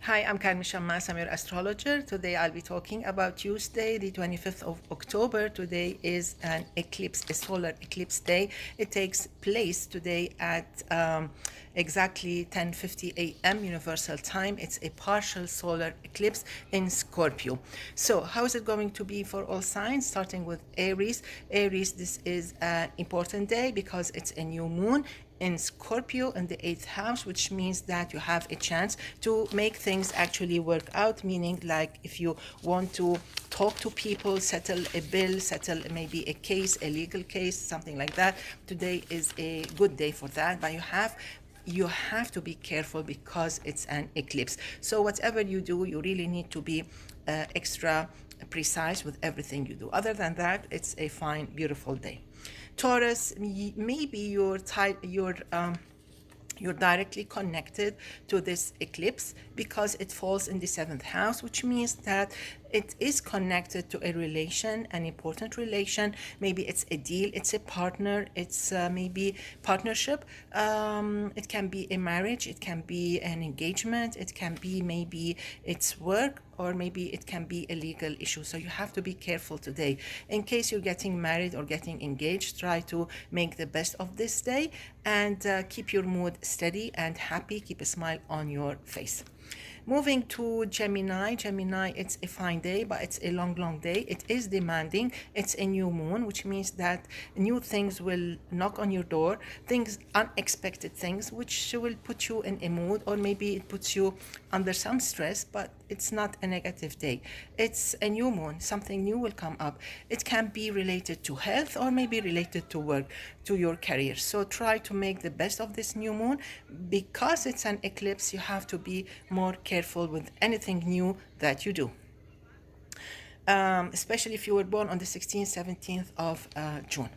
Hi, I'm Carmen Chammas. I'm your astrologer. Today I'll be talking about Tuesday, the 25th of October. Today is an eclipse, a solar eclipse day. It takes place today at exactly 10:50 a.m. Universal Time. It's a partial solar eclipse in Scorpio. So how is it going to be for all signs? Starting with Aries. Aries, this is an important day because it's a new moon in Scorpio in the eighth house, which means that you have a chance to make things actually work out. Meaning, like if you want to talk to people, settle a bill, settle maybe a case, a legal case, something like that, today is a good day for that. But you have to be careful because it's an eclipse. So whatever you do, you really need to be extra precise with everything you do. Other than that, it's a fine, beautiful day. Taurus, maybe you're directly connected to this eclipse because it falls in the seventh house, which means that it is connected to a relation, an important relation. Maybe it's a deal, it's a partner, it's maybe partnership. It can be a marriage, it can be an engagement, it can be maybe it's work, or maybe it can be a legal issue. So you have to be careful today. In case you're getting married or getting engaged, try to make the best of this day and keep your mood steady and happy. Keep a smile on your face. Moving to Gemini. Gemini, it's a fine day, but it's a long, long day. It is demanding. It's a new moon, which means that new things will knock on your door, things, unexpected things, which will put you in a mood, or maybe it puts you under some stress, but it's not a negative day. It's a new moon. Something new will come up. It can be related to health or maybe related to work, to your career. So try to make the best of this new moon. Because it's an eclipse, you have to be more careful with anything new that you do. Especially if you were born on the 16th, 17th of June.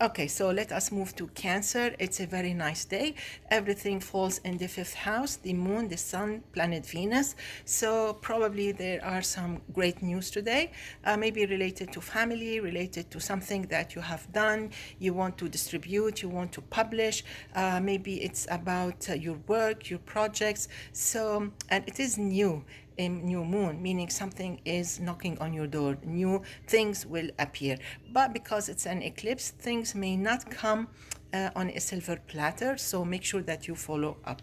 Okay, so let us move to Cancer. It's a very nice day. Everything falls in the fifth house, the moon, the sun, planet Venus. So probably there are some great news today, maybe related to family, related to something that you have done, you want to distribute, you want to publish. Maybe it's about your work, your projects. So, and it is new, a new moon, meaning something is knocking on your door, new things will appear. But because it's an eclipse, things may not come on a silver platter, so make sure that you follow up.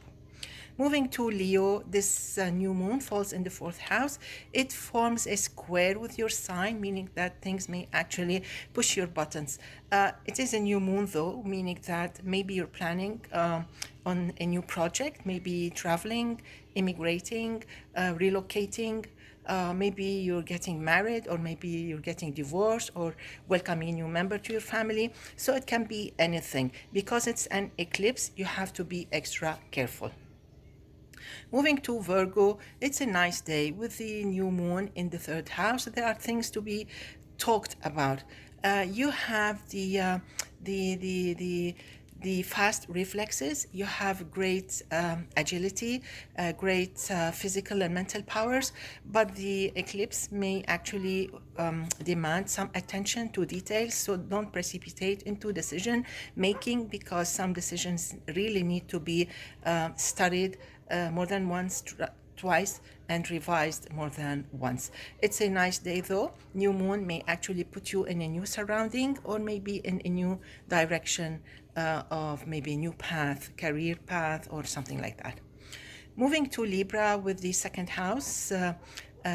Moving to Leo, this new moon falls in the fourth house. It forms a square with your sign, meaning that things may actually push your buttons. It is a new moon though, meaning that maybe you're planning on a new project, maybe traveling, immigrating, relocating. Maybe you're getting married, or maybe you're getting divorced, or welcoming a new member to your family. So it can be anything. Because it's an eclipse, you have to be extra careful. Moving to Virgo, it's a nice day with the new moon in the third house. There are things to be talked about. You have the fast reflexes. You have great agility, great physical and mental powers, but the eclipse may actually demand some attention to details. So don't precipitate into decision making, because some decisions really need to be studied more than once, twice, and revised more than once. It's a nice day though. New moon may actually put you in a new surrounding, or maybe in a new direction of maybe a new path, career path, or something like that. Moving to Libra, with the second house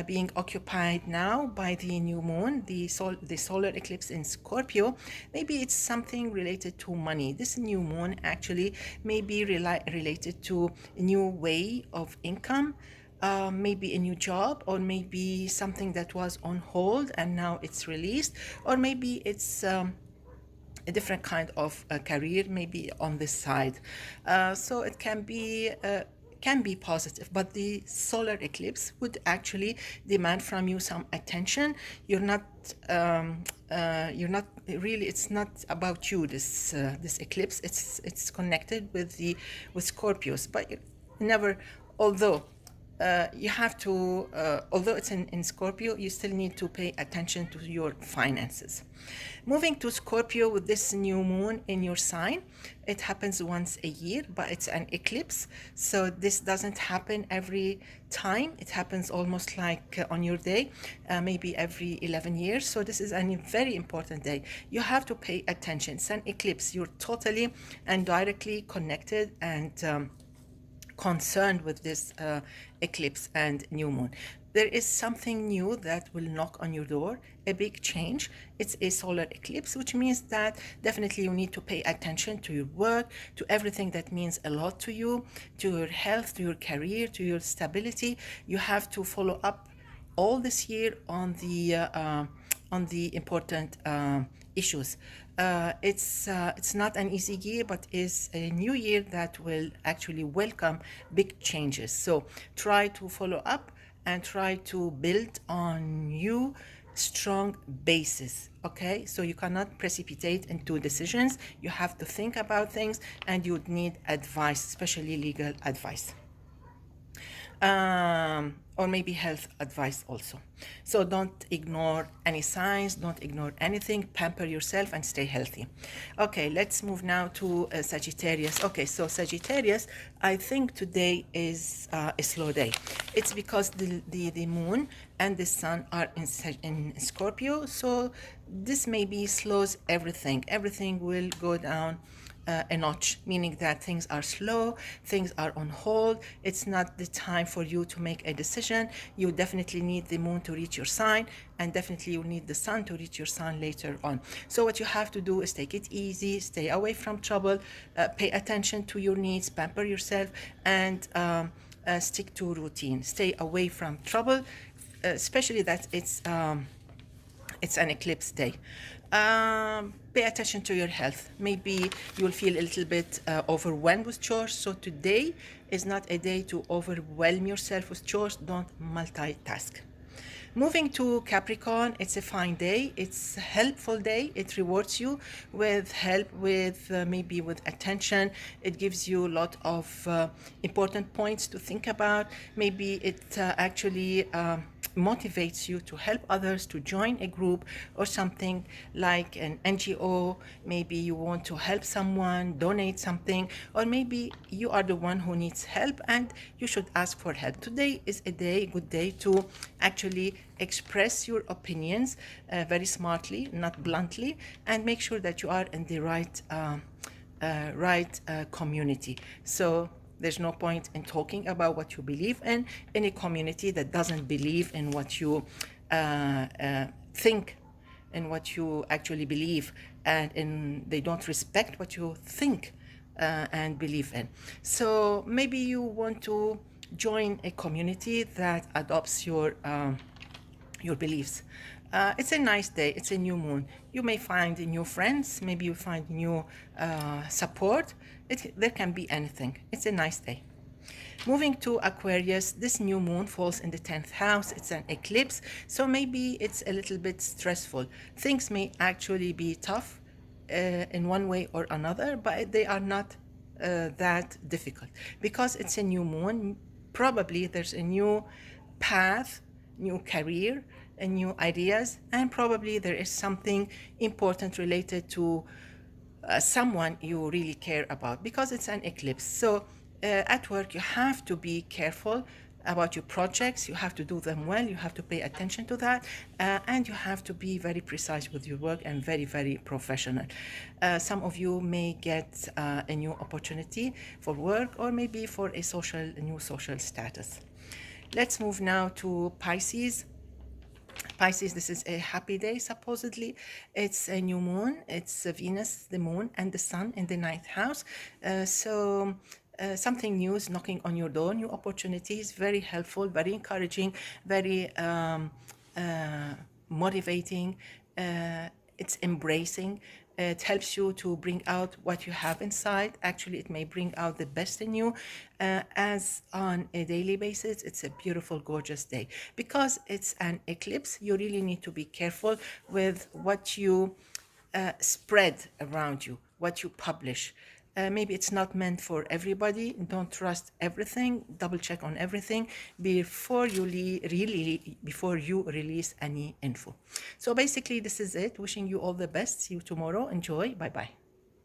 being occupied now by the new moon, the solar eclipse in Scorpio. Maybe it's something related to money. This new moon actually may be related to a new way of income, maybe a new job, or maybe something that was on hold and now it's released, or maybe it's a different kind of career, maybe on this side. So it can be positive, but the solar eclipse would actually demand from you some attention. You're not really. It's not about you. This eclipse. It's connected with Scorpios, but never. Although you have to, although it's in Scorpio, you still need to pay attention to your finances. Moving to Scorpio with this new moon in your sign, it happens once a year, but it's an eclipse. So this doesn't happen every time. It happens almost like on your day, maybe every 11 years. So this is a very important day. You have to pay attention. It's an eclipse. You're totally and directly connected and concerned with this eclipse and new moon. There is something new that will knock on your door, a big change. It's a solar eclipse, which means that definitely you need to pay attention to your work, to everything that means a lot to you, to your health, to your career, to your stability. You have to follow up all this year on the important issues. It's not an easy year, but it's a new year that will actually welcome big changes. So try to follow up and try to build on new strong basis. Okay, so you cannot precipitate into decisions. You have to think about things, and you would need advice, especially legal advice. Or maybe health advice also. So don't ignore any signs, don't ignore anything, pamper yourself and stay healthy. Okay, let's move now to Sagittarius. Okay, so Sagittarius, I think today is a slow day. It's because the moon and the sun are in Scorpio, so this maybe slows everything. Everything will go down a notch, meaning that things are slow, things are on hold. It's not the time for you to make a decision. You definitely need the moon to reach your sign, and definitely you need the sun to reach your sign later on. So what you have to do is take it easy, stay away from trouble, pay attention to your needs, pamper yourself, and stick to routine. Stay away from trouble, especially that it's an eclipse day. Pay attention to your health. Maybe you'll feel a little bit overwhelmed with chores. So today is not a day to overwhelm yourself with chores. Don't multitask. Moving to Capricorn, it's a fine day. It's a helpful day. It rewards you with help, with maybe with attention. It gives you a lot of important points to think about. Maybe it actually motivates you to help others, to join a group or something like an NGO. Maybe you want to help someone, donate something, or maybe you are the one who needs help and you should ask for help. Today is a good day to actually express your opinions very smartly, not bluntly, and make sure that you are in the right community. So there's no point in talking about what you believe in a community that doesn't believe in what you think and what you actually believe, and they don't respect what you think and believe in. So maybe you want to join a community that adopts your beliefs. It's a nice day. It's a new moon. You may find new friends. Maybe you find new support. There can be anything. It's a nice day. Moving to Aquarius, this new moon falls in the 10th house. It's an eclipse, so maybe it's a little bit stressful. Things may actually be tough in one way or another, but they are not that difficult because it's a new moon. Probably there's a new path, new career, and new ideas, and probably there is something important related to someone you really care about because it's an eclipse. So at work you have to be careful about your projects. You have to do them well. You have to pay attention to that, and you have to be very precise with your work and very, very professional. Some of you may get a new opportunity for work or maybe for a new social status. Let's move now to Pisces. Pisces, this is a happy day, supposedly. It's a new moon. It's Venus, the moon, and the sun in the 9th house. Something new is knocking on your door, new opportunities, very helpful, very encouraging, very motivating. It's embracing. It helps you to bring out what you have inside. Actually, it may bring out the best in you. As on a daily basis, it's a beautiful, gorgeous day. Because it's an eclipse, you really need to be careful with what you spread around you, what you publish. Maybe it's not meant for everybody. Don't trust everything. Double check on everything before you before you release any info. So basically, this is it. Wishing you all the best. See you tomorrow. Enjoy. Bye bye.